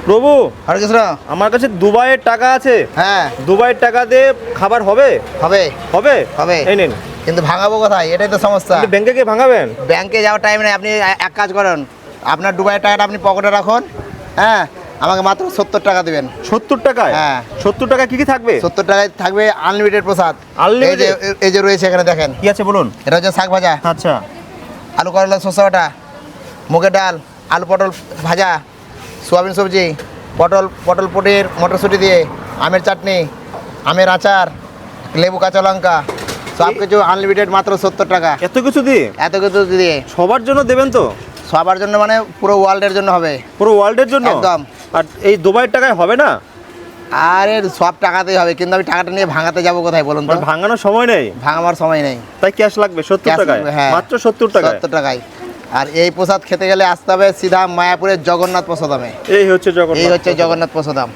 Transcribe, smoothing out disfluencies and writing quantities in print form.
প্রভু হরে কৃষ্ণ। আমার কাছে দুবাইয়ের টাকা আছে, হ্যাঁ দুবাইয়ের টাকা দিয়ে খাবার হবে? হবে হবে হবে। এই নিন। কিন্তু ভাঙাবো কোথায়, এটাই তো সমস্যা। কিন্তু ব্যাংকে গিয়ে ভাঙাবেন? ব্যাংকে যাওয়ার টাইম নেই। আপনি এক কাজ করেন, আপনার দুবাইয়ের টাকাটা আপনি পকেটে রাখুন, হ্যাঁ, আমাকে মাত্র 70 টাকা দিবেন। 70 টাকায়? হ্যাঁ। 70 টাকা কি কি থাকবে? 70 টাকায় থাকবে আনলিমিটেড প্রসাদ। Unlimited? এই যে রয়েছে এখানে দেখেন, কি আছে বলুন। এটা হচ্ছে শাক ভাজা, আচ্ছা, আলু করলা শসা বাটা, মুগের ডাল, আলু পটল ভাজা, সোয়াবিন সবজি, পটল পনির মটরশুঁটি দিয়ে, আমের চাটনি, আমের আচার, লেবু কাঁচা লঙ্কা, সব কিছু আনলিমিটেড মাত্র 70 টাকা। এত কিছু দিয়ে? এত কিছু দিয়ে সবার জন্য দেবেন তো? সবার জন্য মানে পুরো ওয়ার্ল্ডের জন্য হবে। পুরো ওয়ার্ল্ডের জন্য? একদম। আর এই দুবাইয়ের টাকায় হবে না? আরে সব টাকাতেই হবে, কিন্তু আমি টাকাটা নিয়ে ভাঙাতে যাবো কোথায় বলুন তো? মানে ভাঙানোর সময় নেই? ভাঙাবার সময় নেই, তাই ক্যাশ লাগবে 70 Cash টাকায়? লাগবে, হ্যাঁ। মাত্র 70 টাকায়? 70 টাকায়। আর এই প্রসাদ খেতে গেলে আসতে হবে সিধা মায়াপুরের জগন্নাথ প্রসাদামে। এই হচ্ছে জগন্নাথ। এই হচ্ছে জগন্নাথ প্রসাদাম।